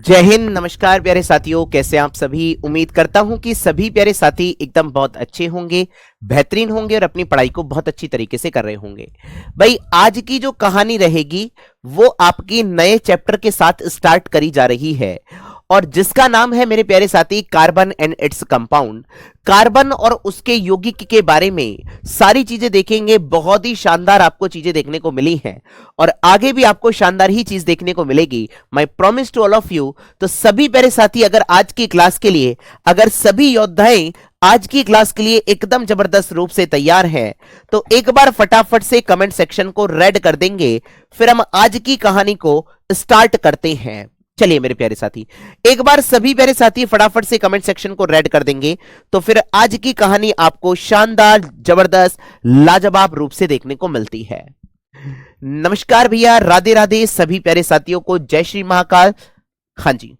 जय हिंद। नमस्कार प्यारे साथियों, कैसे आप सभी। उम्मीद करता हूं कि सभी प्यारे साथी एकदम बहुत अच्छे होंगे, बेहतरीन होंगे और अपनी पढ़ाई को बहुत अच्छी तरीके से कर रहे होंगे। भाई आज की जो कहानी रहेगी वो आपकी नए चैप्टर के साथ स्टार्ट करी जा रही है और जिसका नाम है मेरे प्यारे साथी carbon and its compound. Carbon और उसके यौगिक के बारे में सारी चीजें देखेंगे। बहुत ही शानदार आपको चीजें देखने को मिली हैं और आगे भी आपको शानदार ही चीज देखने को मिलेगी। My promise to all of you. तो सभी प्यारे साथी अगर आज की क्लास के लिए, अगर सभी योद्धाएं आज की क्लास के लिए एकदम जबरदस्त रूप से तैयार हैं तो एक बार फटाफट से कमेंट सेक्शन को रेड कर देंगे, फिर हम आज की कहानी को स्टार्ट करते हैं। चलिए मेरे प्यारे साथी, एक बार सभी प्यारे साथी फटाफट से कमेंट सेक्शन को रेड कर देंगे तो फिर आज की कहानी आपको शानदार, जबरदस्त, लाजवाब रूप से देखने को मिलती है। नमस्कार भैया, राधे राधे सभी प्यारे साथियों को, जय श्री महाकाल। हाँ जी,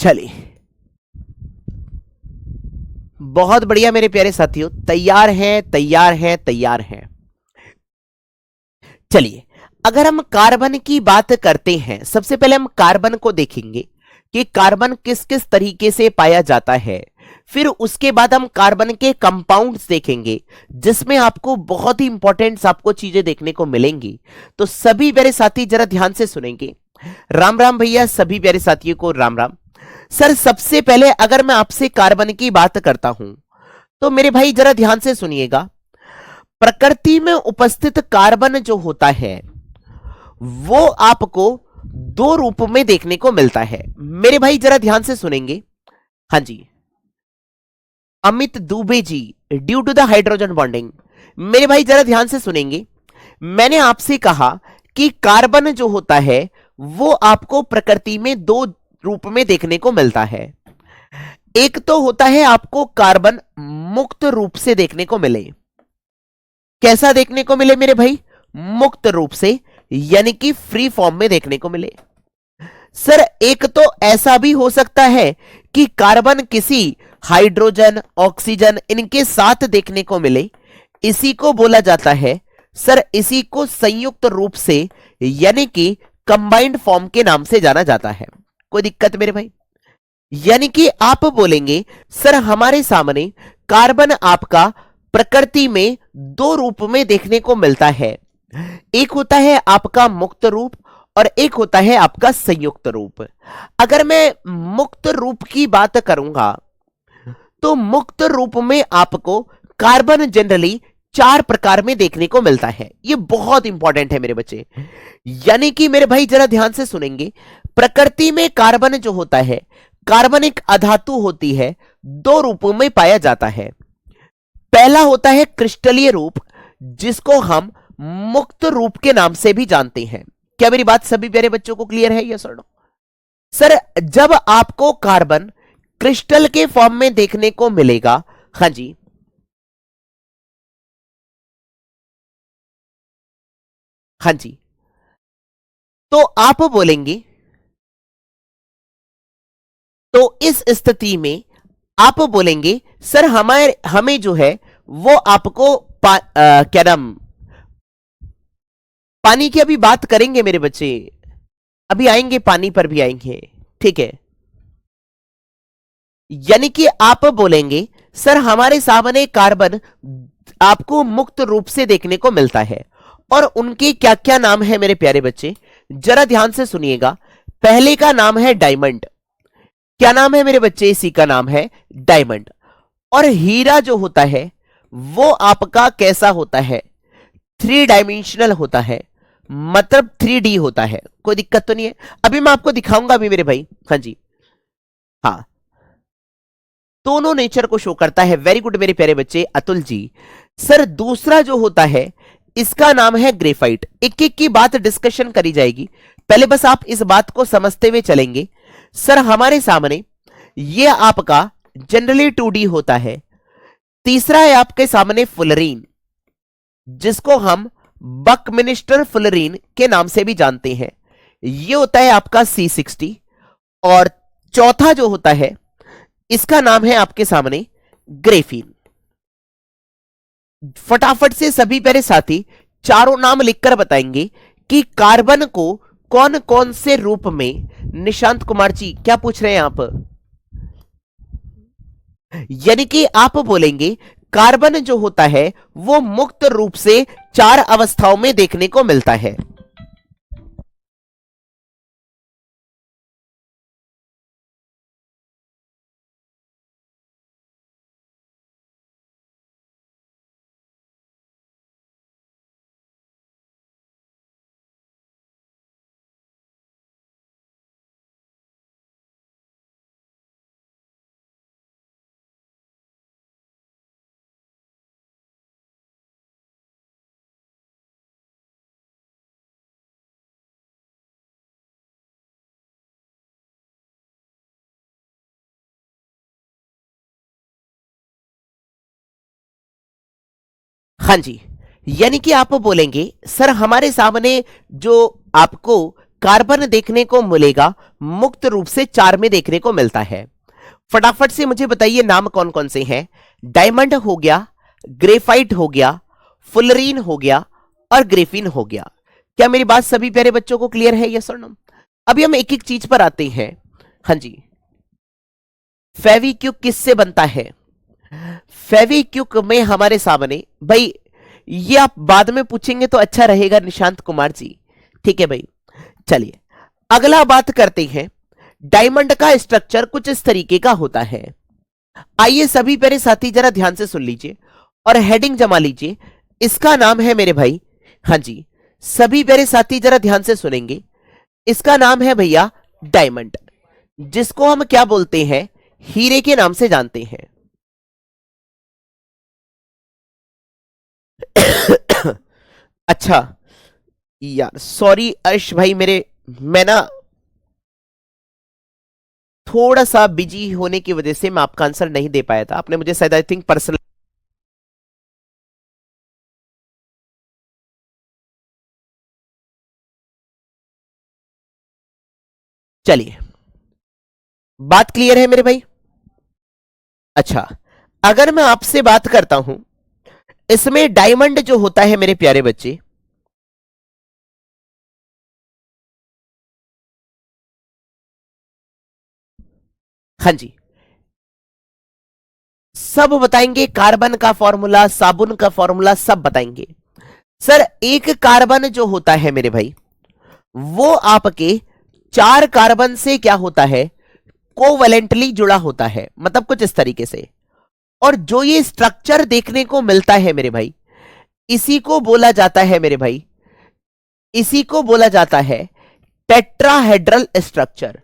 चलिए बहुत बढ़िया मेरे प्यारे साथियों, तैयार हैं तैयार हैं तैयार हैं। चलिए अगर हम कार्बन की बात करते हैं, सबसे पहले हम कार्बन को देखेंगे कि कार्बन किस किस तरीके से पाया जाता है। फिर उसके बाद हम कार्बन के कंपाउंड्स देखेंगे जिसमें आपको बहुत ही इंपॉर्टेंट आपको चीजें देखने को मिलेंगी। तो सभी प्यारे साथी जरा ध्यान से सुनेंगे। राम राम भैया, सभी प्यारे साथियों को राम राम। सर सबसे पहले अगर मैं आपसे कार्बन की बात करता हूं तो मेरे भाई जरा ध्यान से सुनिएगा। प्रकृति में उपस्थित कार्बन जो होता है वो आपको दो रूप में देखने को मिलता है। मेरे भाई जरा ध्यान से सुनेंगे। हाँ जी, Amit Dubey ji, due to the hydrogen bonding. मेरे भाई जरा ध्यान से सुनेंगे। मैंने आपसे कहा कि कार्बन जो होता है वो आपको प्रकृति में दो रूप में देखने को मिलता है। एक तो होता है आपको कार्बन मुक्त रूप से देखने को मिले। कैसा देखने को मिले मेरे भाई? मुक्त रूप से, यानी कि फ्री फॉर्म में देखने को मिले। सर एक तो ऐसा भी हो सकता है कि कार्बन किसी हाइड्रोजन, ऑक्सीजन इनके साथ देखने को मिले। इसी को बोला जाता है सर, इसी को संयुक्त रूप से यानी कि कंबाइंड फॉर्म के नाम से जाना जाता है। कोई दिक्कत मेरे भाई? यानी कि आप बोलेंगे सर हमारे सामने कार्बन आपका प्रकृति में दो रूप में देखने को मिलता है। एक होता है आपका मुक्त रूप और एक होता है आपका संयुक्त रूप। अगर मैं मुक्त रूप की बात करूंगा तो मुक्त रूप में आपको कार्बन जनरली चार प्रकार में देखने को मिलता है। यह बहुत इंपॉर्टेंट है मेरे बच्चे। यानी कि मेरे भाई जरा ध्यान से सुनेंगे। प्रकृति में कार्बन जो होता है, कार्बन एक अधातु होती है, दो रूपों में पाया जाता है। पहला होता है क्रिस्टलीय रूप जिसको हम मुक्त रूप के नाम से भी जानते हैं। क्या मेरी बात सभी प्यारे बच्चों को क्लियर है? यस और नो? सर जब आपको कार्बन क्रिस्टल के फॉर्म में देखने को मिलेगा, हाँ जी, हाँ जी, तो आप बोलेंगे, तो इस स्थिति में आप बोलेंगे सर हमें जो है वो आपको क्या नाम, पानी की अभी बात करेंगे मेरे बच्चे, अभी आएंगे, पानी पर भी आएंगे, ठीक है। यानी कि आप बोलेंगे सर हमारे सामने कार्बन आपको मुक्त रूप से देखने को मिलता है और उनके क्या क्या नाम है मेरे प्यारे बच्चे, जरा ध्यान से सुनिएगा। पहले का नाम है डायमंड। क्या नाम है मेरे बच्चे? इसी का नाम है डायमंड। और हीरा जो होता है वो आपका कैसा होता है? थ्री डायमेंशनल होता है, मतलब 3D होता है। कोई दिक्कत तो नहीं है? अभी मैं आपको दिखाऊंगा अभी मेरे भाई। हाँ जी, हाँ, दोनों नेचर को शो करता है। वेरी गुड मेरे प्यारे बच्चे, अतुल जी। सर दूसरा जो होता है इसका नाम है ग्रेफाइट। एक एक की बात डिस्कशन करी जाएगी, पहले बस आप इस बात को समझते हुए चलेंगे। सर हमारे सामने ये आपका जनरली 2D होता है। तीसरा है आपके सामने फुलरीन, जिसको हम बकमिनिस्टर फुलरीन के नाम से भी जानते हैं। ये होता है आपका C60। और चौथा जो होता है इसका नाम है आपके सामने ग्रेफीन। फटाफट से सभी प्यारे साथी चारों नाम लिखकर बताएंगे कि कार्बन को कौन कौन से रूप में, निशांत कुमार जी क्या पूछ रहे हैं आप? यानी कि आप बोलेंगे कार्बन जो होता है वो मुक्त रूप से 4 अवस्थाओं में देखने को मिलता है। हाँ जी, यानी कि आप बोलेंगे सर हमारे सामने जो आपको कार्बन देखने को मिलेगा मुक्त रूप से 4 में देखने को मिलता है। फटाफट से मुझे बताइए नाम कौन कौन से हैं। डायमंड हो गया, ग्रेफाइट हो गया, फुलरीन हो गया और ग्रेफिन हो गया। क्या मेरी बात सभी प्यारे बच्चों को क्लियर है? यस और नो? अभी हम एक एक चीज पर आते हैं। हाँ जी, फेविक्विक किससे बनता है? फेविक्विक में हमारे सामने भाई, ये आप बाद में पूछेंगे तो अच्छा रहेगा निशांत कुमार जी। ठीक है भाई, चलिए अगला बात करते हैं। डायमंड का स्ट्रक्चर कुछ इस तरीके का होता है। आइए सभी प्यारे साथी जरा ध्यान से सुन लीजिए और हेडिंग जमा लीजिए। इसका नाम है मेरे भाई, हाँ जी सभी प्यारे साथी जरा ध्यान से सुनेंगे, इसका नाम है भैया डायमंड, जिसको हम क्या बोलते हैं? हीरे के नाम से जानते हैं। अच्छा यार सॉरी अर्श भाई, मैं ना थोड़ा सा बिजी होने की वजह से मैं आपका आंसर नहीं दे पाया था। आपने मुझे शायद आई थिंक पर्सनल। चलिए बात क्लियर है मेरे भाई? अच्छा, अगर मैं आपसे बात करता हूं, इसमें डायमंड जो होता है मेरे प्यारे बच्चे, हाँ जी सब बताएंगे, कार्बन का फॉर्मूला, साबुन का फॉर्मूला सब बताएंगे। सर एक कार्बन जो होता है मेरे भाई, वो आपके 4 कार्बन से क्या होता है? कोवैलेंटली जुड़ा होता है, मतलब कुछ इस तरीके से। और जो ये स्ट्रक्चर देखने को मिलता है मेरे भाई, इसी को बोला जाता है मेरे भाई, इसी को बोला जाता है टेट्राहेड्रल स्ट्रक्चर।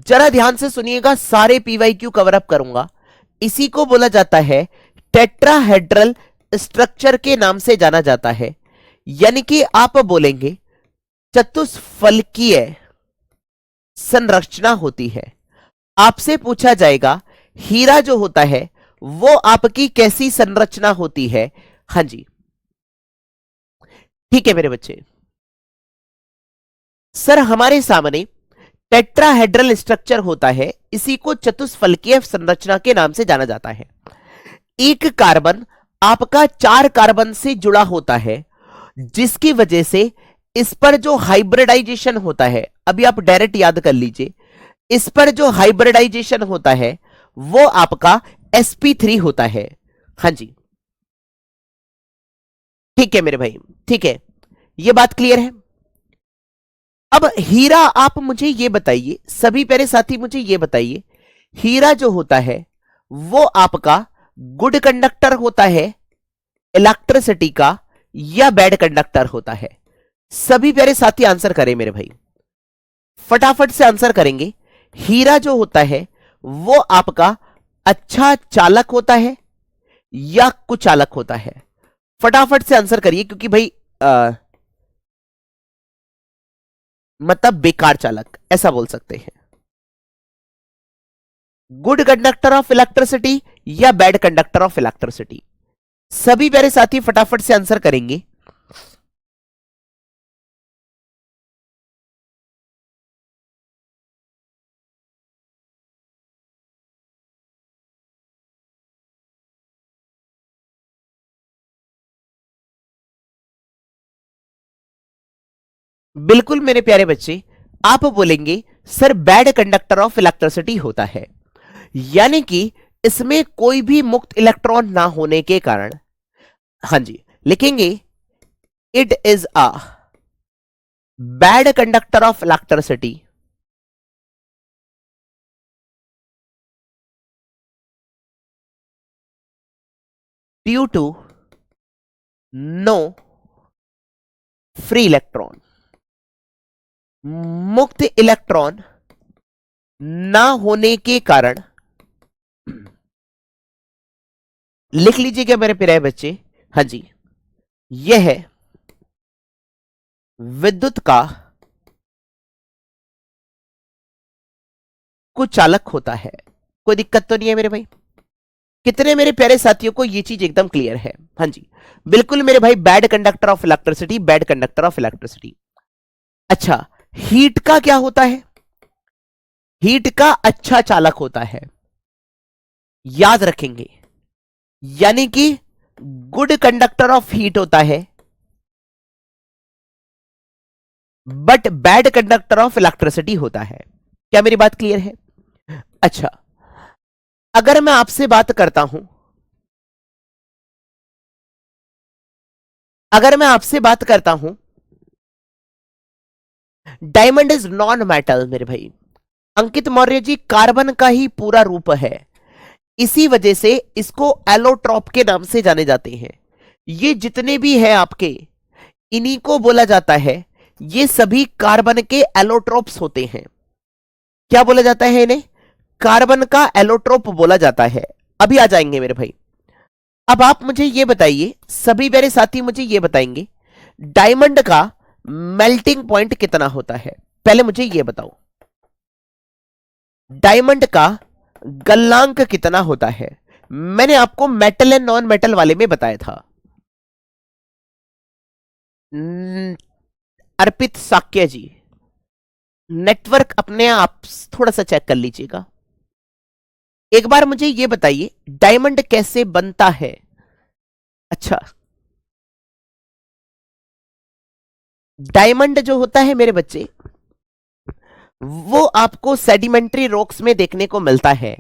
जरा ध्यान से सुनिएगा, सारे पीवाईक्यू कवर अप करूंगा। इसी को बोला जाता है टेट्राहेड्रल स्ट्रक्चर के नाम से जाना जाता है। यानी कि आप बोलेंगे चतुष्फलकीय संरचना होती है। आपसे पूछा जाएगा हीरा जो होता है वो आपकी कैसी संरचना होती है? हाँ जी ठीक है मेरे बच्चे। सर हमारे सामने टेट्राहेड्रल स्ट्रक्चर होता है, इसी को चतुष्फलकीय संरचना के नाम से जाना जाता है। एक कार्बन आपका 4 कार्बन से जुड़ा होता है, जिसकी वजह से इस पर जो हाइब्रिडाइजेशन होता है, अभी आप डायरेक्ट याद कर लीजिए, इस पर जो हाइब्रिडाइजेशन होता है वो आपका sp3 होता है। हाँ जी ठीक है मेरे भाई, ठीक है, ये बात क्लियर है। अब हीरा, आप मुझे ये बताइए, सभी प्यारे साथी मुझे ये बताइए, हीरा जो होता है वो आपका गुड कंडक्टर होता है इलेक्ट्रिसिटी का, या बैड कंडक्टर होता है? सभी प्यारे साथी आंसर करें मेरे भाई, फटाफट से आंसर करेंगे। हीरा जो होता है वो आपका अच्छा चालक होता है या कुचालक होता है? फटाफट से आंसर करिए, क्योंकि भाई मतलब बेकार चालक ऐसा बोल सकते हैं। गुड कंडक्टर ऑफ इलेक्ट्रिसिटी या बैड कंडक्टर ऑफ इलेक्ट्रिसिटी? सभी प्यारे साथी फटाफट से आंसर करेंगे। बिल्कुल मेरे प्यारे बच्चे, आप बोलेंगे sir bad conductor of electricity होता है, यानी कि इसमें कोई भी मुक्त इलेक्ट्रॉन ना होने के कारण, हाँ जी, लिखेंगे it is a bad conductor of electricity due to no free electron. मुक्त इलेक्ट्रॉन ना होने के कारण, लिख लीजिएगा मेरे प्यारे बच्चे, हाँ जी, यह है विद्युत का कुचालक होता है। कोई दिक्कत तो नहीं है मेरे भाई? कितने मेरे प्यारे साथियों को ये चीज एकदम क्लियर है? हाँ जी, बिल्कुल मेरे भाई, bad conductor of electricity, bad conductor of electricity. अच्छा, हीट का क्या होता है? हीट का अच्छा चालक होता है, याद रखेंगे, यानी कि गुड कंडक्टर ऑफ हीट होता है, but bad conductor of electricity होता है। क्या मेरी बात क्लियर है? अच्छा, अगर मैं आपसे बात करता हूं, अगर मैं आपसे बात करता हूं डायमंड इज नॉन मेटल, मेरे भाई अंकित मौर्य जी, कार्बन का ही पूरा रूप है, इसी वजह से इसको एलोट्रॉप के नाम से जाने जाते हैं। ये जितने भी हैं आपके, इन्हीं को बोला जाता है, ये सभी कार्बन के एलोट्रोप्स होते हैं। क्या बोला जाता है इन्हें? कार्बन का एलोट्रोप बोला जाता है। अभी आ जाएंगे मेरे भाई। अब आप मुझे ये बताइए, सभी मेरे साथी मुझे ये बताएंगे, डायमंड का मेल्टिंग पॉइंट कितना होता है? पहले मुझे ये बताओ, डायमंड का गलनांक कितना होता है? मैंने आपको मेटल एंड नॉन मेटल वाले में बताया था। अर्पित साक्य जी, नेटवर्क अपने आप थोड़ा सा चेक कर लीजिएगा। एक बार मुझे यह बताइए, डायमंड कैसे बनता है? अच्छा, डायमंड जो होता है मेरे बच्चे, वो आपको सेडिमेंट्री रॉक्स में देखने को मिलता है,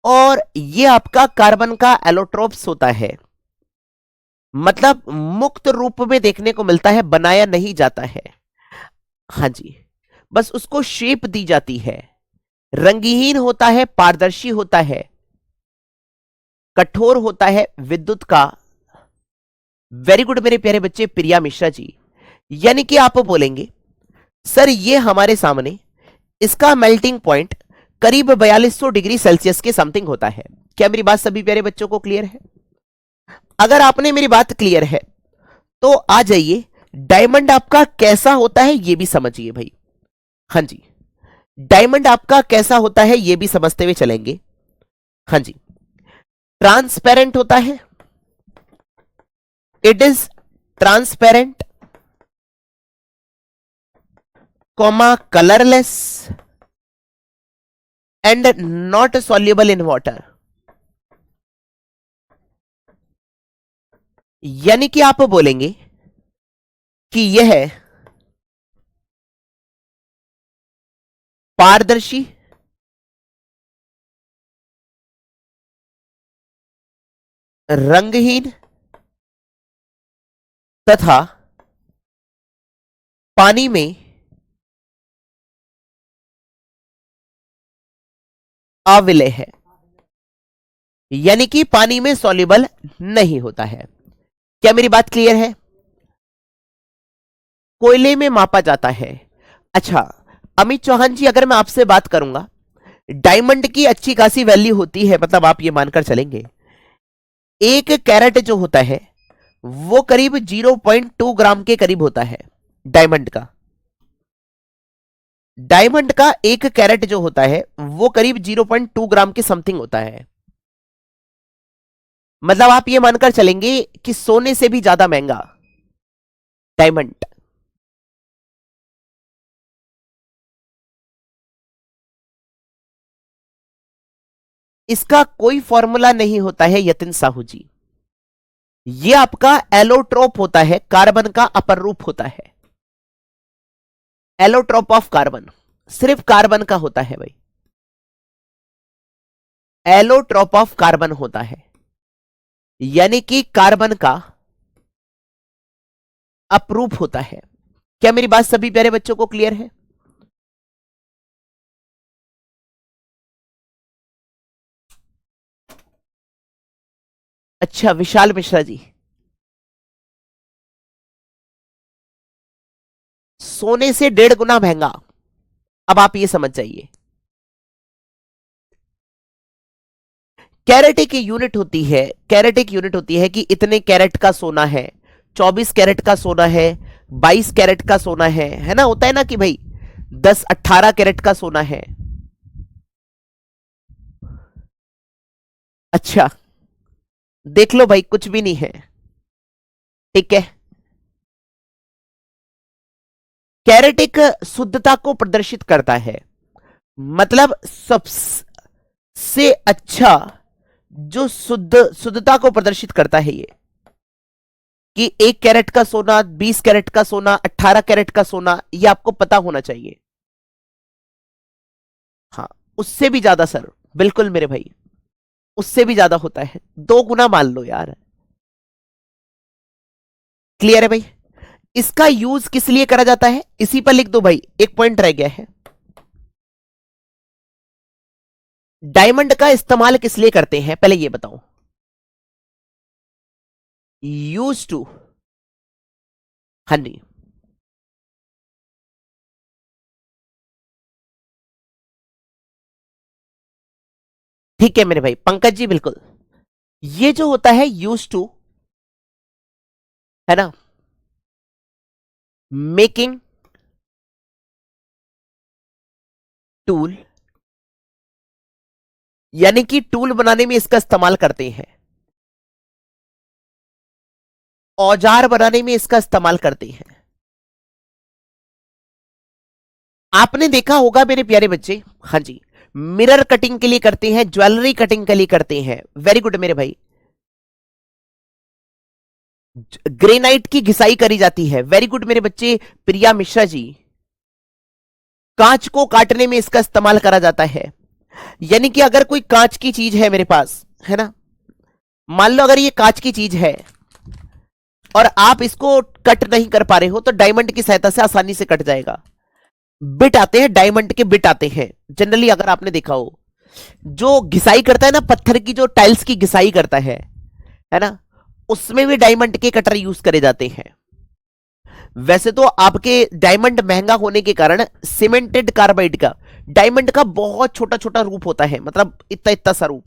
और ये आपका कार्बन का एलोट्रोप्स होता है, मतलब मुक्त रूप में देखने को मिलता है, बनाया नहीं जाता है। हाँ जी, बस उसको शेप दी जाती है। रंगहीन होता है, पारदर्शी होता है, कठोर होता है, विद्युत का। वेरी गुड मेरे प्यारे बच्चे, प्रिया मिश्रा जी। यानी कि आप बोलेंगे सर ये हमारे सामने इसका मेल्टिंग पॉइंट करीब 4200 डिग्री सेल्सियस के समथिंग होता है। क्या मेरी बात सभी प्यारे बच्चों को क्लियर है? अगर आपने मेरी बात क्लियर है तो आ जाइए, डायमंड आपका कैसा होता है ये भी समझिए भाई। हाँ जी, डायमंड आपका कैसा होता है ये भी समझते हुए चलेंगे। हाँ जी, ट्रांसपेरेंट होता है, it is transparent, comma colourless and not soluble in water. यानी कि आप बोलेंगे कि यह पारदर्शी, रंगहीन तथा पानी में अविलय है, यानी कि पानी में सॉल्युबल नहीं होता है। क्या मेरी बात क्लियर है? कोयले में मापा जाता है। अच्छा अमित चौहान जी, अगर मैं आपसे बात करूंगा, डायमंड की अच्छी खासी वैल्यू होती है, मतलब आप ये मानकर चलेंगे, एक कैरेट जो होता है वो करीब 0.2 ग्राम के करीब होता है डायमंड का। डायमंड का एक कैरेट जो होता है वो करीब 0.2 ग्राम के समथिंग होता है। मतलब आप ये मानकर चलेंगे कि सोने से भी ज्यादा महंगा डायमंड। इसका कोई फॉर्मूला नहीं होता है यतिन साहू जी। ये आपका एलोट्रोप होता है, कार्बन का अपर रूप होता है। एलोट्रोप ऑफ कार्बन सिर्फ कार्बन का होता है भाई। एलोट्रोप ऑफ कार्बन होता है, यानी कि कार्बन का अपरूप होता है। क्या मेरी बात सभी प्यारे बच्चों को क्लियर है? अच्छा विशाल मिश्रा जी, सोने से 1.5 गुना महंगा। अब आप ये समझ जाइए, कैरेट एक यूनिट होती है। कैरेट एक यूनिट होती है कि इतने कैरेट का सोना है, 24 कैरेट का सोना है, 22 कैरेट का सोना है ना? होता है ना कि भाई 10-18 कैरेट का सोना है। अच्छा देख लो भाई, कुछ भी नहीं है, ठीक है। कैरेट एक शुद्धता को प्रदर्शित करता है, मतलब सबसे अच्छा जो शुद्धता को प्रदर्शित करता है ये, कि 1 कैरेट का सोना, 20 कैरेट का सोना, 18 कैरेट का सोना, ये आपको पता होना चाहिए। हाँ, उससे भी ज्यादा सर, बिल्कुल मेरे भाई, उससे भी ज्यादा होता है, 2 गुना मान लो यार। क्लियर है भाई? इसका यूज किस लिए करा जाता है इसी पर लिख दो भाई, एक पॉइंट रह गया है। डायमंड का इस्तेमाल किस लिए करते हैं पहले ये बताओ। यूज टू, हाँ जी। ठीक है मेरे भाई पंकज जी, बिल्कुल। ये जो होता है यूज टू, है ना, मेकिंग टूल, यानी कि टूल बनाने में इसका इस्तेमाल करते हैं, औजार बनाने में इसका इस्तेमाल करते हैं। आपने देखा होगा मेरे प्यारे बच्चे, हाँ जी, मिरर कटिंग के लिए करते हैं, ज्वेलरी कटिंग के लिए करते हैं। वेरी गुड मेरे भाई। ग्रेनाइट की घिसाई करी जाती है, वेरी गुड मेरे बच्चे। प्रिया मिश्रा जी, कांच को काटने में इसका इस्तेमाल करा जाता है। यानी कि अगर कोई कांच की चीज है मेरे पास, है ना, मान लो अगर ये कांच की चीज है और आप इसको कट नहीं कर पा रहे हो, तो डायमंड की सहायता से आसानी से कट जाएगा। बिट आते हैं, डायमंड के बिट आते हैं जनरली, अगर आपने देखा हो। जो घिसाई करता है ना, पत्थर की जो टाइल्स की घिसाई करता है ना, उसमें भी डायमंड के कटर यूज करे जाते हैं। वैसे तो आपके डायमंड महंगा होने के कारण सीमेंटेड कार्बाइड का, डायमंड का बहुत छोटा छोटा रूप होता है, मतलब इतना इतना सा रूप,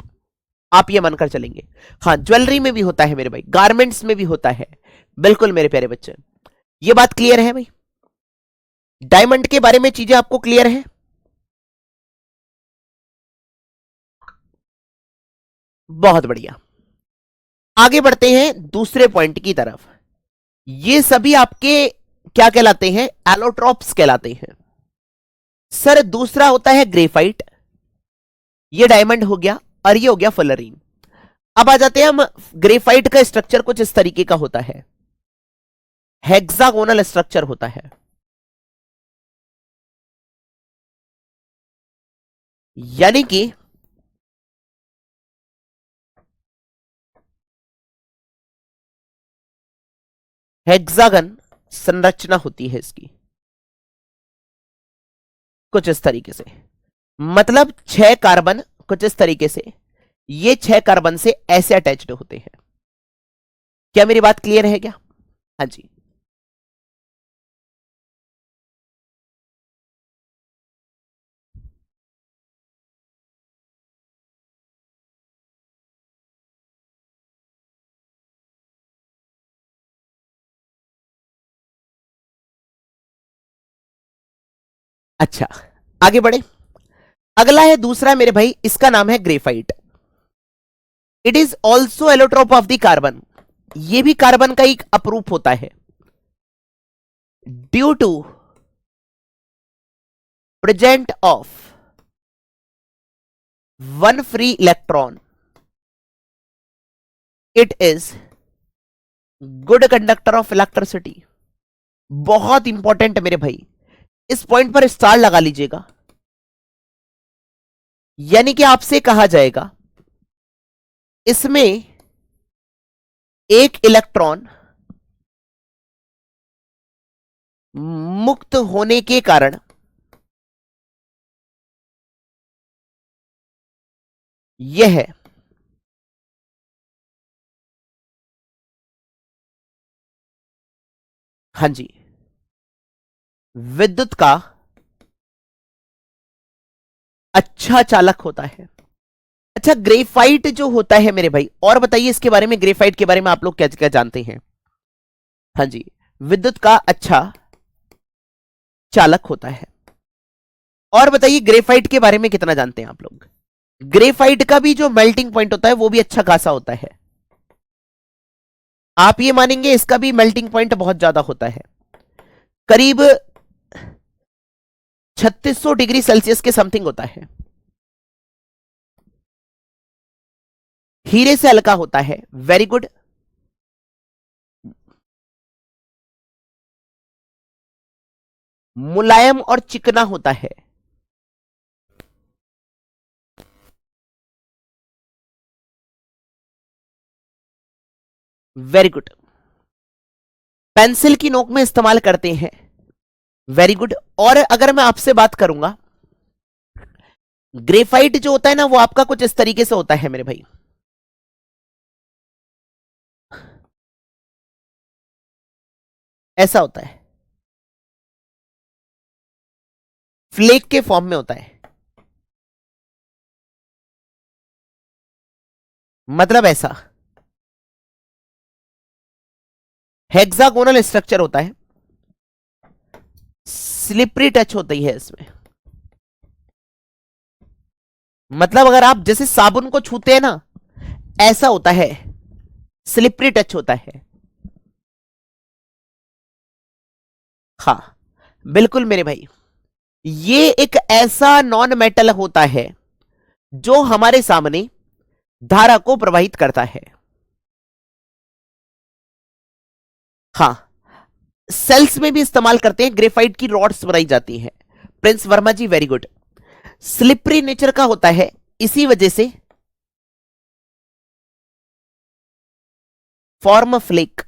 आप ये मानकर चलेंगे। हाँ, ज्वेलरी में भी होता है मेरे भाई, गारमेंट्स में भी होता है। बिल्कुल मेरे प्यारे बच्चे, ये बात क्लियर है भाई? डायमंड के बारे में चीजें आपको क्लियर है? बहुत बढ़िया। आगे बढ़ते हैं दूसरे पॉइंट की तरफ। ये सभी आपके क्या कहलाते हैं? एलोट्रॉप्स कहलाते हैं। सर दूसरा होता है ग्रेफाइट, ये डायमंड हो गया, और ये हो गया फुलरीन। अब आ जाते हैं हम, ग्रेफाइट का स्ट्रक्चर कुछ इस तरीके का होता है, हेक्सागोनल स्ट्रक्चर होता है। यानी कि हेक्सागन संरचना होती है इसकी, कुछ इस तरीके से। मतलब 6 कार्बन कुछ इस तरीके से, ये 6 कार्बन से ऐसे अटैच्ड होते हैं। क्या मेरी बात क्लियर है क्या? हाँ जी। अच्छा, आगे बढ़े। अगला है दूसरा मेरे भाई, इसका नाम है graphite. It is also allotrope of the carbon. ये भी कार्बन का एक अपरूप होता है। Due to present of one free electron, it is good conductor of electricity. बहुत इंपॉर्टेंट मेरे भाई, इस पॉइंट पर स्टार लगा लीजिएगा। यानी कि आपसे कहा जाएगा इसमें एक इलेक्ट्रॉन मुक्त होने के कारण यह हाँ जी विद्युत का अच्छा चालक होता है। अच्छा, ग्रेफाइट जो होता है मेरे भाई, और बताइए इसके बारे में, ग्रेफाइट के बारे में आप लोग क्या क्या जानते हैं? हाँ जी, विद्युत का अच्छा चालक होता है। और बताइए ग्रेफाइट के बारे में कितना जानते हैं आप लोग? ग्रेफाइट का भी जो मेल्टिंग पॉइंट होता है वो भी अच्छा खासा होता है। आप ये मानेंगे इसका भी मेल्टिंग पॉइंट बहुत ज्यादा होता है, करीब 3600 डिग्री सेल्सियस के समथिंग होता है। हीरे से हल्का होता है, वेरी गुड। मुलायम और चिकना होता है, वेरी गुड। पेंसिल की नोक में इस्तेमाल करते हैं, वेरी गुड। और अगर मैं आपसे बात करूंगा, ग्रेफाइट जो होता है ना वो आपका कुछ इस तरीके से होता है मेरे भाई। ऐसा होता है, फ्लेक के फॉर्म में होता है। मतलब ऐसा हेक्सागोनल स्ट्रक्चर होता है, स्लिपरी टच होती है इसमें। मतलब अगर आप जैसे साबुन को छूते हैं ना, ऐसा होता है, स्लिपरी टच होता है। हाँ बिल्कुल मेरे भाई, ये एक ऐसा नॉन मेटल होता है जो हमारे सामने धारा को प्रवाहित करता है। हाँ, सेल्स में भी इस्तेमाल करते हैं, ग्रेफाइट की रॉड्स बनाई जाती हैं। प्रिंस वर्मा जी वेरी गुड। स्लिपरी नेचर का होता है, इसी वजह से फॉर्म फ्लेक।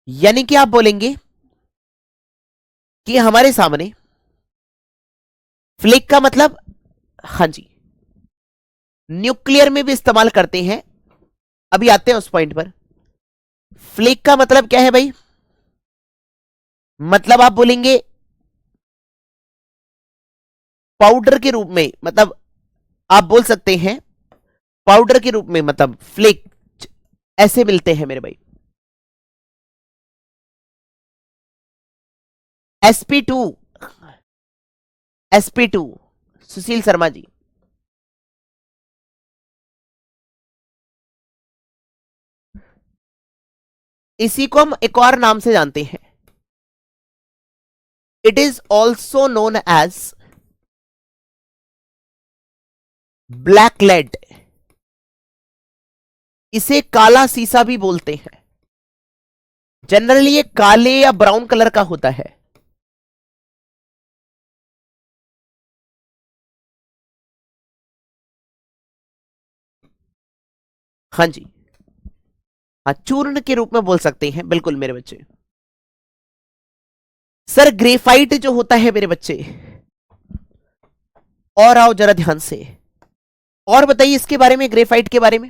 यानी कि आप बोलेंगे कि हमारे सामने फ्लेक का मतलब, हाँ जी, न्यूक्लियर में भी इस्तेमाल करते हैं। अभी आते हैं उस पॉइंट पर। फ्लेक का मतलब क्या है भाई? मतलब आप बोलेंगे पाउडर के रूप में, मतलब आप बोल सकते हैं पाउडर के रूप में, मतलब फ्लेक ऐसे मिलते हैं मेरे भाई। sp2, sp2, Sushil Sharma ji. इसी को हम एक और नाम से जानते हैं, it is also known as black lead. इसे काला सीसा भी बोलते हैं। जनरली ये काले या ब्राउन कलर का होता है। हाँ जी, हाँ, चूर्ण के रूप में बोल सकते हैं, बिल्कुल मेरे बच्चे। सर ग्रेफाइट जो होता है मेरे बच्चे, और आओ जरा ध्यान से, और बताइए इसके बारे में, ग्रेफाइट के बारे में।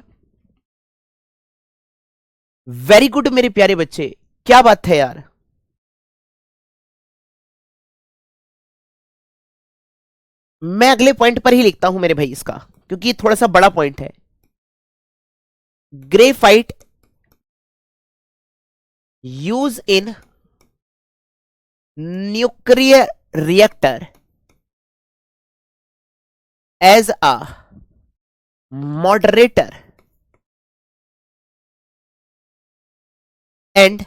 वेरी गुड मेरे प्यारे बच्चे, क्या बात है यार। मैं अगले पॉइंट पर ही लिखता हूं मेरे भाई इसका, क्योंकि ये थोड़ा सा बड़ा पॉइंट है। Graphite use in nuclear reactor as a moderator and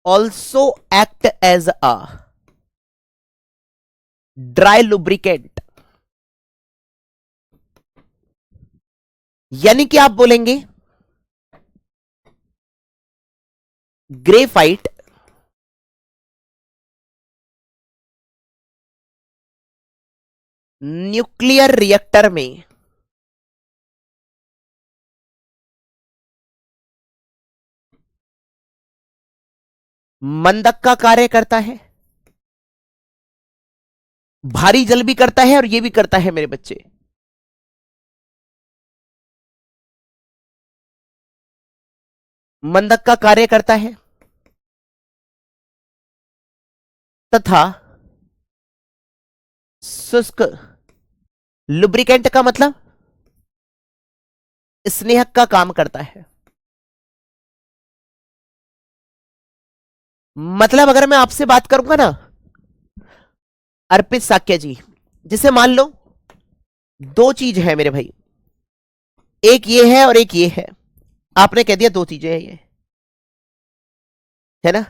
also act as a dry lubricant। यानी कि आप बोलेंगे ग्रेफाइट न्यूक्लियर रिएक्टर में मंदक का कार्य करता है, भारी जल भी करता है और यह भी करता है मेरे बच्चे। मंदक का कार्य करता है तथा शुष्क लुब्रिकेंट का मतलब स्नेहक का काम करता है। मतलब अगर मैं आपसे बात करूंगा ना अर्पित साक्य जी, जिसे मान लो दो चीज है मेरे भाई, एक ये है और एक ये है, आपने कह दिया दो चीजें हैं ये, है ना।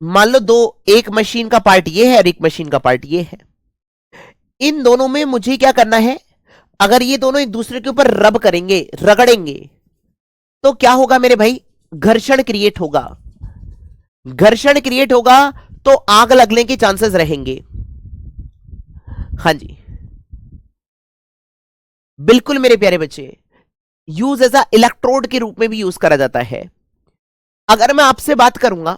मान लो दो, एक मशीन का पार्ट ये है और एक मशीन का पार्ट ये है। इन दोनों में मुझे क्या करना है, अगर ये दोनों एक दूसरे के ऊपर रब करेंगे, रगड़ेंगे, तो क्या होगा मेरे भाई, घर्षण क्रिएट होगा। घर्षण क्रिएट होगा तो आग लगने के चांसेस रहेंगे। हाँ जी बिल्कुल मेरे प्यारे बच्चे, यूज एज अ इलेक्ट्रोड के रूप में भी यूज करा जाता है। अगर मैं आपसे बात करूंगा,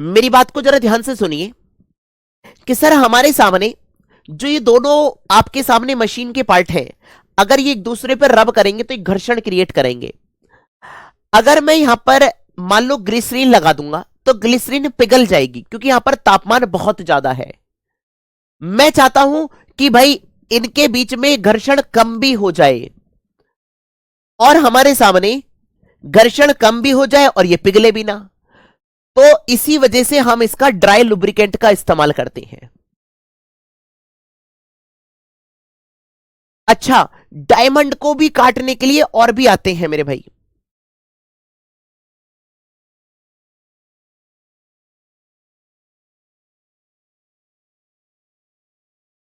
मेरी बात को जरा ध्यान से सुनिए कि सर हमारे सामने जो ये दोनों आपके सामने मशीन के पार्ट हैं, अगर ये एक दूसरे पर रब करेंगे तो एक घर्षण क्रिएट करेंगे। अगर मैं यहां पर मान लो ग्लिसरीन लगा दूंगा तो ग्लिसरीन पिघल जाएगी क्योंकि यहां पर तापमान बहुत ज्यादा है। मैं चाहता हूं कि भाई इनके बीच में घर्षण कम भी हो जाए और हमारे सामने घर्षण कम भी हो जाए और ये पिघले भी ना, तो इसी वजह से हम इसका ड्राई लुब्रिकेंट का इस्तेमाल करते हैं। अच्छा, डायमंड को भी काटने के लिए और भी आते हैं मेरे भाई।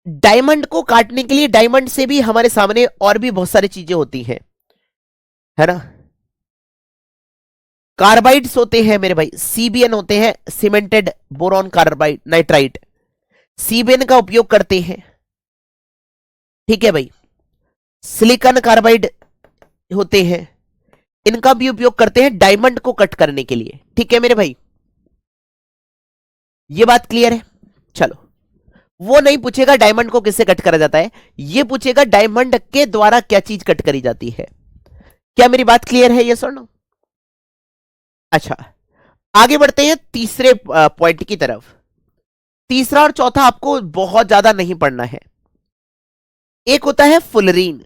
डायमंड को काटने के लिए, डायमंड से भी हमारे सामने और भी बहुत सारी चीजें होती हैं, है ना। कार्बाइड्स होते हैं मेरे भाई, सीबीएन होते हैं, cemented boron carbide nitrite, CBN का उपयोग करते हैं। ठीक है भाई, सिलिकॉन कार्बाइड होते हैं, इनका भी उपयोग करते हैं डायमंड को कट करने के लिए। ठीक है मेरे भाई, ये बात क्लियर है। चलो, वो नहीं पूछेगा डायमंड को किससे कट करा जाता है, ये पूछेगा डायमंड के द्वारा क्या चीज कट करी जाती है। क्या मेरी बात क्लियर है, ये सुनो। अच्छा, आगे बढ़ते हैं तीसरे पॉइंट की तरफ। तीसरा और चौथा आपको बहुत ज्यादा नहीं पढ़ना है। एक होता है फुलरीन।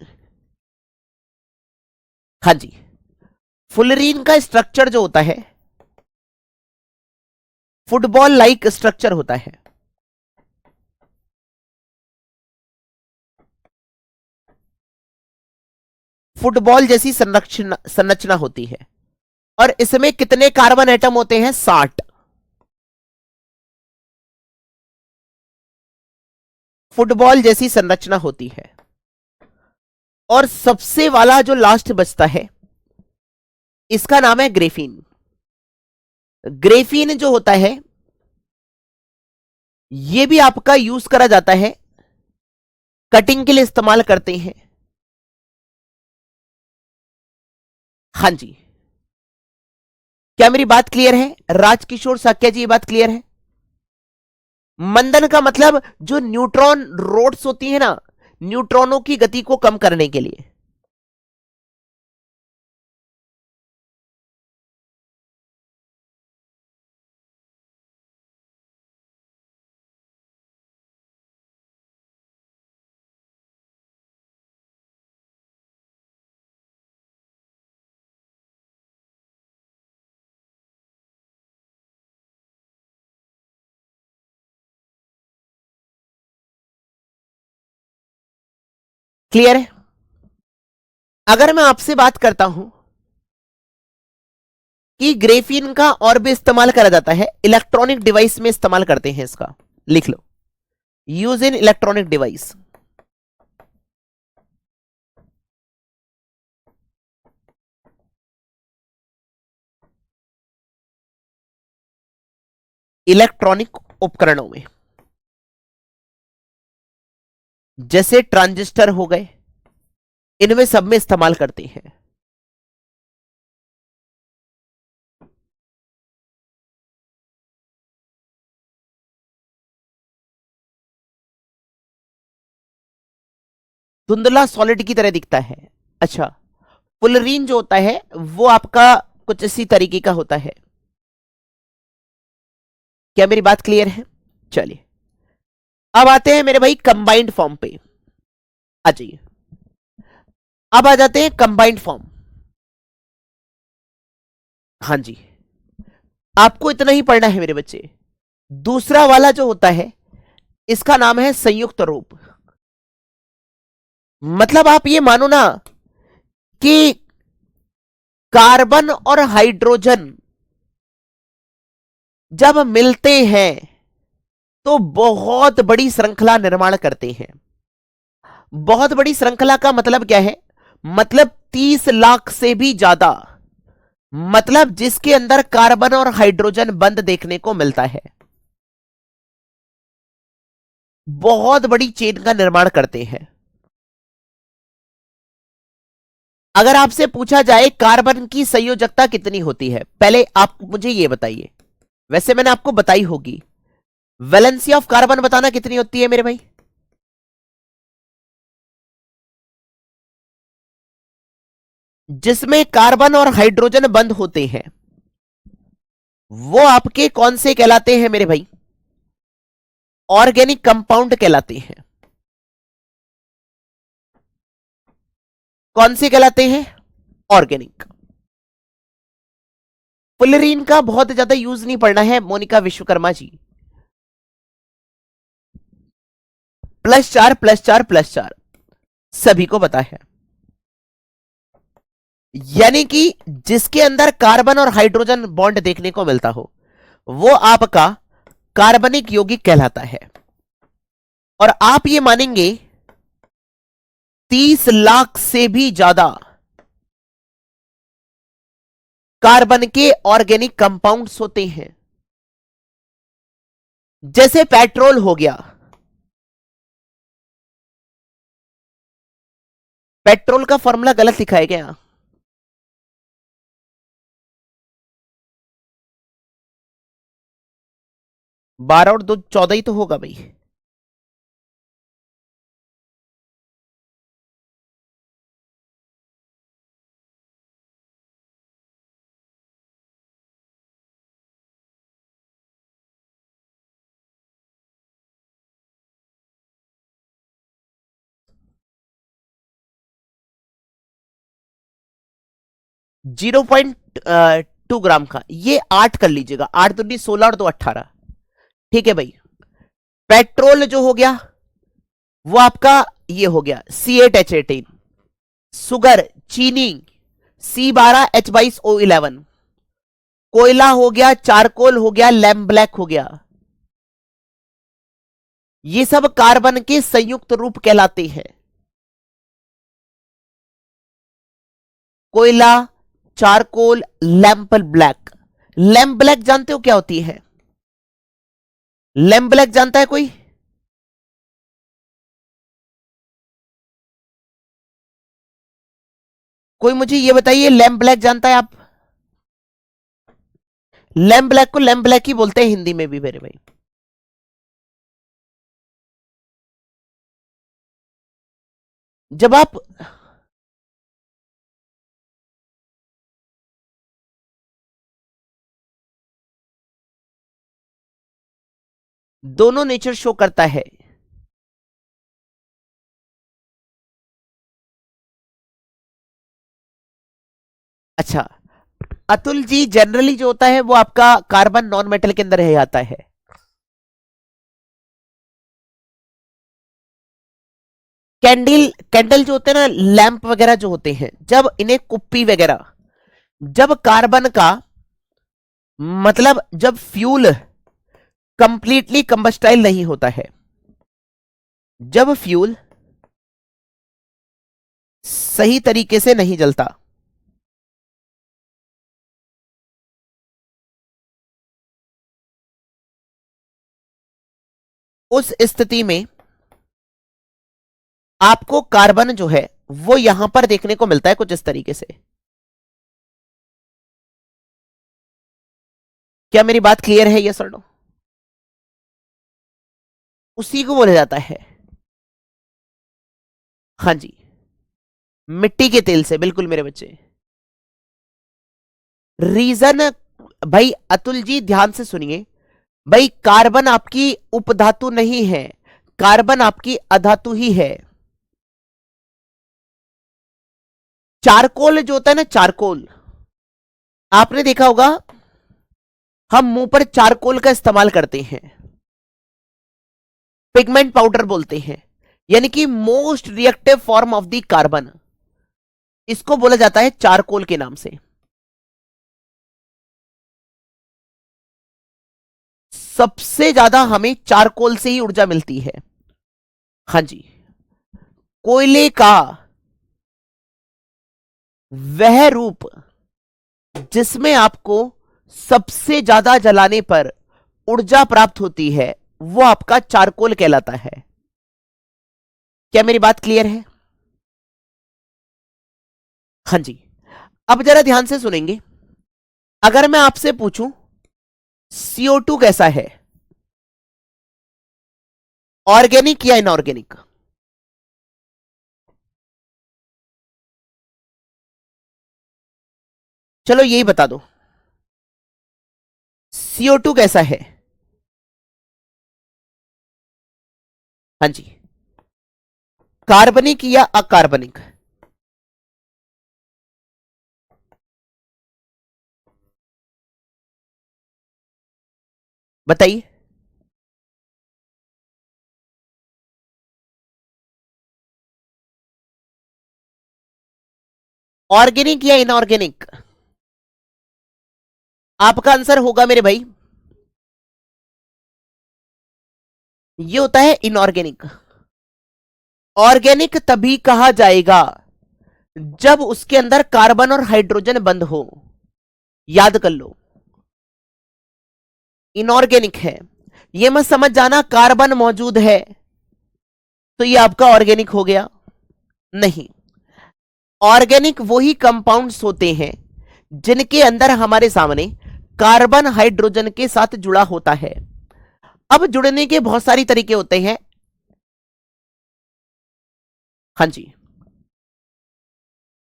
हाँ जी, फुलरीन का स्ट्रक्चर जो होता है, फुटबॉल लाइक स्ट्रक्चर होता है। फुटबॉल जैसी संरचना संरचना होती है और इसमें कितने कार्बन एटम होते हैं, 60। फुटबॉल जैसी संरचना होती है और सबसे वाला जो लास्ट बचता है, इसका नाम है ग्रेफीन। ग्रेफीन जो होता है, यह भी आपका यूज करा जाता है, कटिंग के लिए इस्तेमाल करते हैं। हां जी, क्या मेरी बात क्लियर है राजकिशोर साक्या जी, ये बात क्लियर है। मंदन का मतलब जो न्यूट्रॉन रोड्स होती है ना, न्यूट्रॉनों की गति को कम करने के लिए। क्लियर है? अगर मैं आपसे बात करता हूं कि ग्रेफीन का और भी इस्तेमाल करा जाता है, इलेक्ट्रॉनिक डिवाइस में इस्तेमाल करते हैं इसका, लिख लो, use in electronic device. Electronic उपकरणों में जैसे ट्रांजिस्टर हो गए, इनमें सब में इस्तेमाल करते हैं। धुंधला सॉलिड की तरह दिखता है। अच्छा, फुलरीन जो होता है वो आपका कुछ इसी तरीके का होता है। क्या मेरी बात क्लियर है? चलिए, अब आते हैं मेरे भाई कंबाइंड फॉर्म पे। आ जाइए, अब आ जाते हैं कंबाइंड फॉर्म। हाँ जी, आपको इतना ही पढ़ना है मेरे बच्चे। दूसरा वाला जो होता है इसका नाम है संयुक्त रूप। मतलब आप ये मानो ना कि कार्बन और हाइड्रोजन जब मिलते हैं तो बहुत बड़ी श्रृंखला निर्माण करते हैं। बहुत बड़ी श्रृंखला का मतलब क्या है? मतलब 30 लाख से भी ज्यादा, मतलब जिसके अंदर कार्बन और हाइड्रोजन बंद देखने को मिलता है, बहुत बड़ी चेन का निर्माण करते हैं। अगर आपसे पूछा जाए कार्बन की संयोजकता कितनी होती है, पहले आप मुझे यह बताइए। वैसे मैंने आपको बताई होगी, वैलेंसी ऑफ कार्बन बताना कितनी होती है मेरे भाई? जिसमें कार्बन और हाइड्रोजन बंद होते हैं वो आपके कौन से कहलाते हैं मेरे भाई? ऑर्गेनिक कंपाउंड कहलाते हैं। कौन से कहलाते हैं? ऑर्गेनिक। फुलरीन का बहुत ज्यादा यूज नहीं पढ़ना है मोनिका विश्वकर्मा जी। +4 +4 +4 सभी को पता है। यानी कि जिसके अंदर कार्बन और हाइड्रोजन बॉन्ड देखने को मिलता हो वो आपका कार्बनिक यौगिक कहलाता है। और आप ये मानेंगे 30 लाख से भी ज्यादा कार्बन के ऑर्गेनिक कंपाउंड्स होते हैं। जैसे पेट्रोल हो गया, पेट्रोल का फॉर्मूला गलत लिखा है क्या? 12 और 2 14 ही तो होगा भाई। जीरो पॉइंट 2 ग्राम का ये 8 कर लीजिएगा, 8 दूनी 16 और 2 18। ठीक है भाई। पेट्रोल जो हो गया वो आपका ये हो गया C8H18। सुगर चीनी C12H22O11। कोयला हो गया, चारकोल हो गया, लैम्प ब्लैक हो गया। ये सब कार्बन के संयुक्त रूप कहलाते हैं। कोयला, charcoal, lamp black. Lamp black जानते हो क्या होती है? लैम्प ब्लैक जानता है कोई? कोई मुझे ये बताइए, लैम्प ब्लैक जानता है आप? लैम्प ब्लैक को लैम्प ब्लैक ही बोलते हैं हिंदी में भी मेरे भाई। जब आप दोनों नेचर शो करता है। अच्छा, अतुल जी जनरली जो होता है वो आपका कार्बन नॉन मेटल के अंदर रह जाता है। कैंडल कैंडल जो होते हैं ना, लैंप वगैरह जो होते हैं, जब इन्हें कुप्पी वगैरह, जब कार्बन का मतलब जब फ्यूल कंप्लीटली कंबस्टाइल नहीं होता है, जब फ्यूल सही तरीके से नहीं जलता, उस स्थिति में आपको कार्बन जो है वो यहां पर देखने को मिलता है कुछ इस तरीके से। क्या मेरी बात क्लियर है? यस और नो? उसी को बोला जाता है, हाँ जी, मिट्टी के तेल से। बिल्कुल मेरे बच्चे। रीजन, भाई अतुल जी ध्यान से सुनिए, भाई कार्बन आपकी उपधातु नहीं है, कार्बन आपकी अधातु ही है। चारकोल जो होता है ना, चारकोल, आपने देखा होगा, हम मुंह पर चारकोल का इस्तेमाल करते हैं, पिगमेंट पाउडर बोलते हैं, यानी कि most reactive form of the carbon, इसको बोला जाता है चारकोल के नाम से। सबसे ज्यादा हमें चारकोल से ही ऊर्जा मिलती है। हाँ जी, कोयले का वह रूप जिसमें आपको सबसे ज्यादा जलाने पर ऊर्जा प्राप्त होती है, वो आपका चारकोल कहलाता है। क्या मेरी बात क्लियर है? हाँ जी। अब जरा ध्यान से सुनेंगे, अगर मैं आपसे पूछूं CO2 कैसा है, ऑर्गेनिक या इनऑर्गेनिक? चलो यही बता दो, CO2 कैसा है? हाँ जी, कार्बनिक या अकार्बनिक? बताइए। ऑर्गेनिक या इनऑर्गेनिक? आपका आंसर होगा मेरे भाई, ये होता है इनऑर्गेनिक। ऑर्गेनिक तभी कहा जाएगा जब उसके अंदर कार्बन और हाइड्रोजन बंद हो। याद कर लो, इनऑर्गेनिक है, ये मत समझ जाना कार्बन मौजूद है तो ये आपका ऑर्गेनिक हो गया, नहीं। ऑर्गेनिक वही कंपाउंड्स होते हैं जिनके अंदर हमारे सामने कार्बन हाइड्रोजन के साथ जुड़ा होता है। अब जुड़ने के बहुत सारी तरीके होते हैं। हाँ जी,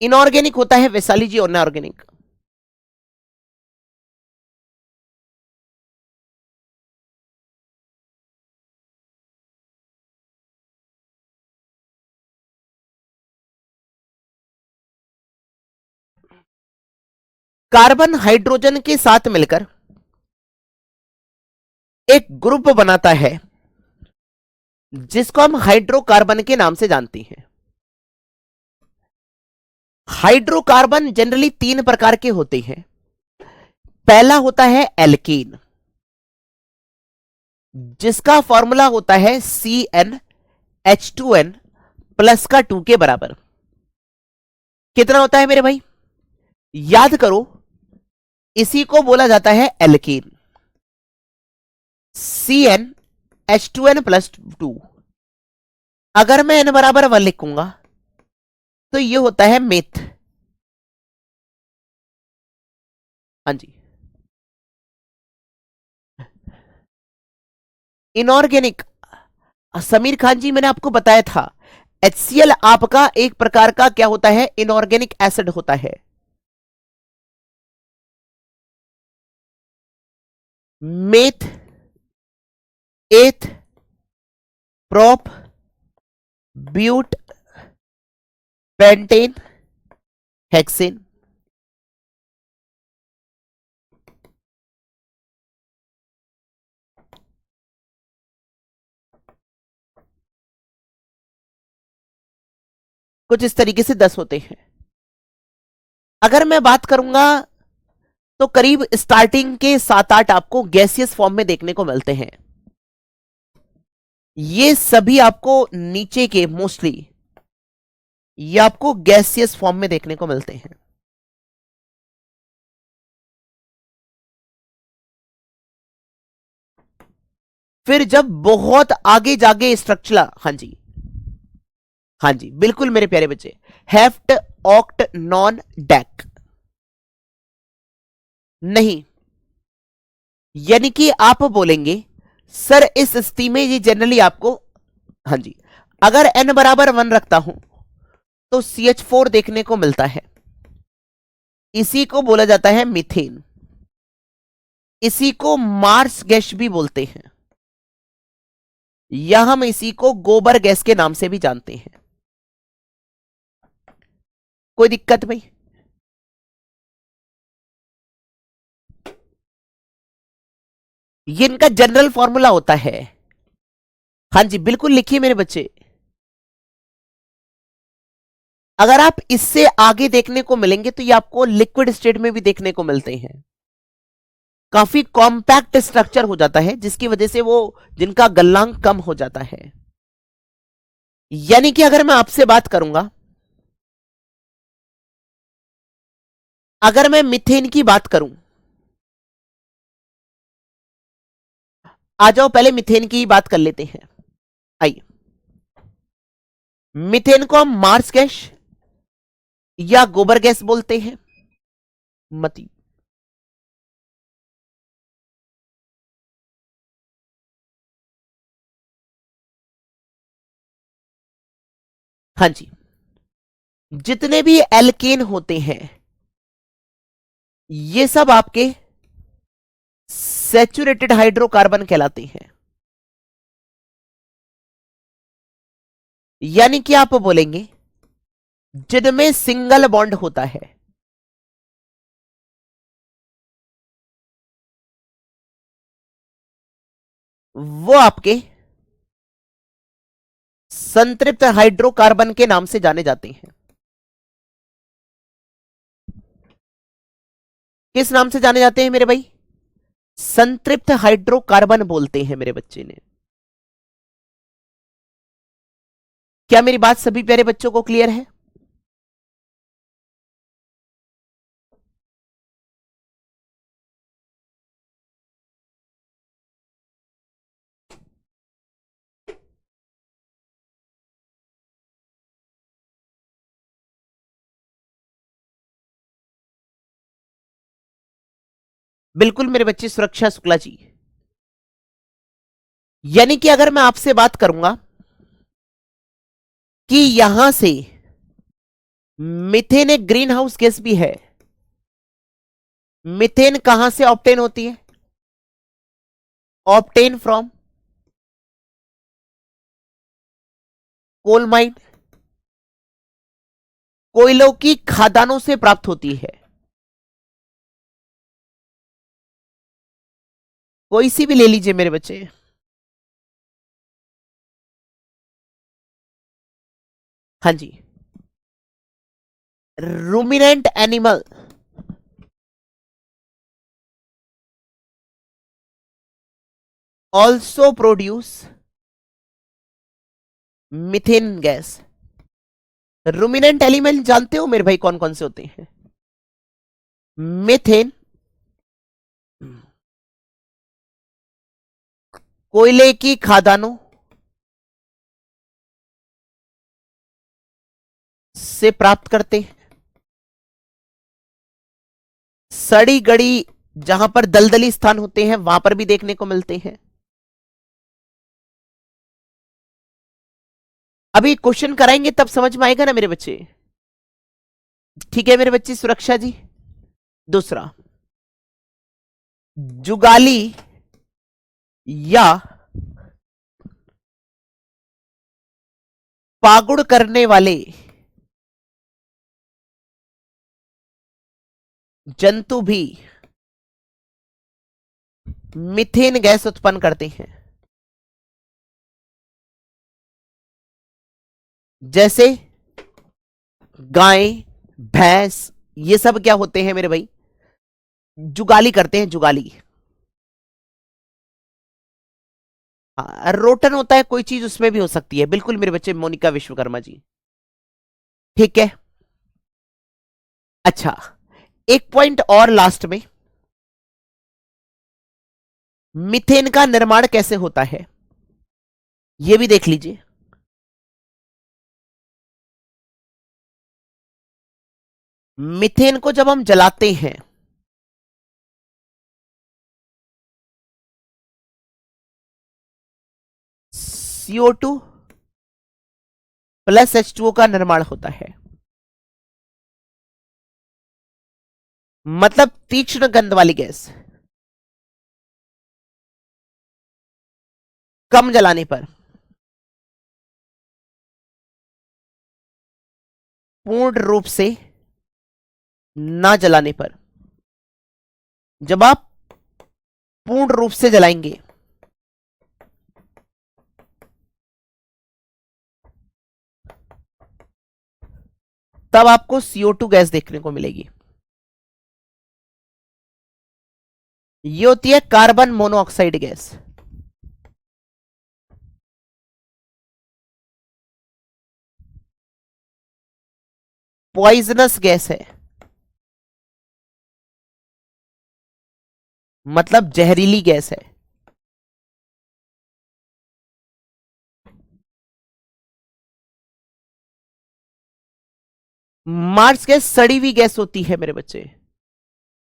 इनऑर्गेनिक होता है वैशाली जी, और ऑर्गेनिक। कार्बन हाइड्रोजन के साथ मिलकर एक ग्रुप बनाता है जिसको हम हाइड्रोकार्बन के नाम से जानते हैं। हाइड्रोकार्बन जनरली तीन प्रकार के होते हैं। पहला होता है एल्कीन, जिसका फॉर्मूला होता है CnH2n प्लस का 2 के बराबर। कितना होता है मेरे भाई? याद करो, इसी को बोला जाता है एल्कीन, CnH2n प्लस 2। अगर मैं n बराबर 1 लिखूंगा तो ये होता है मेथ। हाँ जी, इनऑर्गेनिक, समीर खान जी मैंने आपको बताया था, HCl आपका एक प्रकार का क्या होता है, इनऑर्गेनिक एसिड होता है। मेथ, एथ, प्रोप, ब्यूट, पेंटेन, हेक्सेन। कुछ इस तरीके से 10 होते हैं। अगर मैं बात करूंगा तो करीब स्टार्टिंग के 7-8 आपको गैसियस फॉर्म में देखने को मिलते हैं। ये सभी आपको नीचे के मोस्टली ये आपको गैसियस फॉर्म में देखने को मिलते हैं। फिर जब बहुत आगे जाके स्ट्रक्चर, हाँ जी, हाँ जी बिल्कुल मेरे प्यारे बच्चे, हेफ्ट ऑक्ट नॉन डेक नहीं, यानी कि आप बोलेंगे सर इस स्थिति में ये जनरली आपको, हाँ जी, अगर n बराबर 1 रखता हूं तो CH4 देखने को मिलता है। इसी को बोला जाता है मीथेन। इसी को मार्स गैस भी बोलते हैं, या हम इसी को गोबर गैस के नाम से भी जानते हैं। कोई दिक्कत भाई? ये इनका जनरल फॉर्मूला होता है। हाँ जी बिल्कुल लिखिए मेरे बच्चे। अगर आप इससे आगे देखने को मिलेंगे तो ये आपको लिक्विड स्टेट में भी देखने को मिलते हैं। काफी कॉम्पैक्ट स्ट्रक्चर हो जाता है जिसकी वजह से वो जिनका गलनांक कम हो जाता है। यानी कि अगर मैं आपसे बात करूंगा, अगर मैं मीथेन की बात करूं, आ जाओ पहले मीथेन की बात कर लेते हैं। आइए, मीथेन को हम मार्स गैस या गोबर गैस बोलते हैं। मती, हाँ जी, जितने भी एल्केन होते हैं ये सब आपके सैचुरेटेड हाइड्रोकार्बन कहलाते हैं। यानी कि आप बोलेंगे जिनमें सिंगल बॉन्ड होता है, वो आपके संतृप्त हाइड्रोकार्बन के नाम से जाने जाते हैं। किस नाम से जाने जाते हैं मेरे भाई? संतृप्त हाइड्रोकार्बन बोलते हैं मेरे बच्चे ने। क्या मेरी बात सभी प्यारे बच्चों को क्लियर है? बिल्कुल मेरे बच्चे सुरक्षा शुक्ला जी। यानी कि अगर मैं आपसे बात करूंगा कि यहां से मिथेन एक ग्रीन हाउस गैस भी है। मिथेन कहां से ऑब्टेन होती है? ऑब्टेन फ्रॉम कोल माइन, कोयलों की खदानों से प्राप्त होती है। कोई सी भी ले लीजिए मेरे बच्चे। हाँ जी, ruminant animal also produce methane gas. Ruminant element जानते हो मेरे भाई कौन कौन से होते हैं? मिथेन, कोयले की खदानों से प्राप्त करते हैं। सड़ी गड़ी जहां पर दलदली स्थान होते हैं वहां पर भी देखने को मिलते हैं। अभी क्वेश्चन कराएंगे तब समझ में आएगा ना मेरे बच्चे। ठीक है मेरे बच्चे सुरक्षा जी। दूसरा, जुगाली या पागुड़ करने वाले जंतु भी मिथेन गैस उत्पन्न करते हैं। जैसे गाय, भैंस, ये सब क्या होते हैं मेरे भाई? जुगाली करते हैं, जुगाली। हाँ, रोटन होता है कोई चीज, उसमें भी हो सकती है, बिल्कुल मेरे बच्चे, मोनिका विश्वकर्मा जी। ठीक है। अच्छा, एक पॉइंट और लास्ट में, मीथेन का निर्माण कैसे होता है, यह भी देख लीजिए। मीथेन को जब हम जलाते हैं, CO2 प्लस H2O का निर्माण होता है। मतलब तीक्ष्ण गंध वाली गैस, कम जलाने पर, पूर्ण रूप से ना जलाने पर। जब आप पूर्ण रूप से जलाएंगे, तब आपको CO2 गैस देखने को मिलेगी। ये होती है carbon monoxide gas. Poisonous gas है, मतलब जहरीली गैस है। मार्स गैस सड़ी हुई गैस होती है मेरे बच्चे।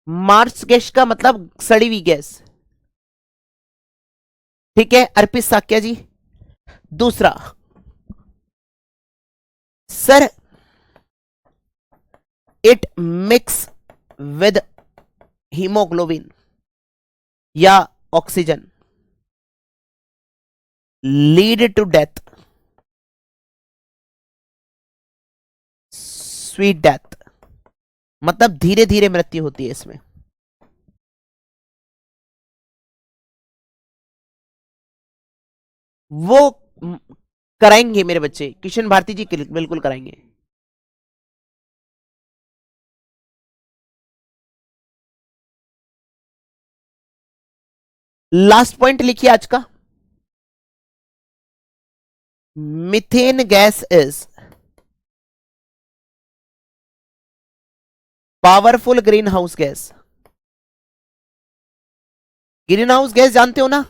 मार्स गैस का मतलब सड़ी हुई गैस। ठीक है अर्पित साक्या जी। दूसरा, sir, it mix with haemoglobin या oxygen, lead to death, sweet death, मतलब धीरे धीरे मृत्यु होती है इसमें। वो कराएंगे मेरे बच्चे, किशन भारती जी बिल्कुल कराएंगे। लास्ट पॉइंट लिखिए आज का, methane gas is powerful green house gas. Green house gas जानते हो ना?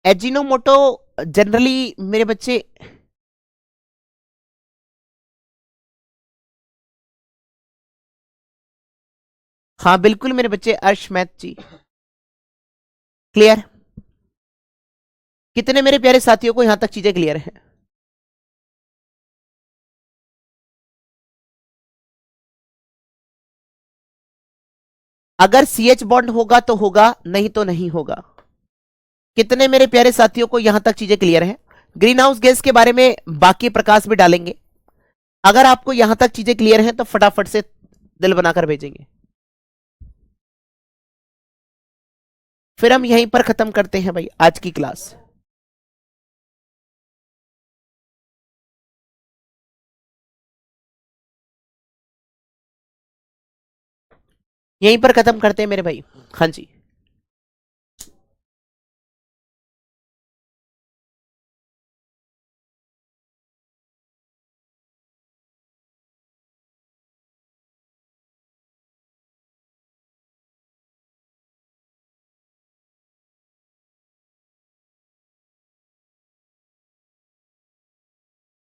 एजिनोमोटो जनरली मेरे बच्चे, हाँ बिल्कुल मेरे बच्चे, अर्श मैथ जी। क्लियर? कितने मेरे प्यारे साथियों को यहां तक चीजें क्लियर हैं? अगर CH बॉन्ड होगा तो होगा, नहीं तो नहीं होगा। कितने मेरे प्यारे साथियों को यहां तक चीजें क्लियर हैं? ग्रीन हाउस गैस के बारे में बाकी प्रकाश भी डालेंगे। अगर आपको यहां तक चीजें क्लियर हैं तो फटाफट से दिल बनाकर भेजेंगे। फिर हम यहीं पर खत्म करते हैं भाई आज की क्लास। यहीं पर खत्म करते हैं मेरे भाई। हाँ जी।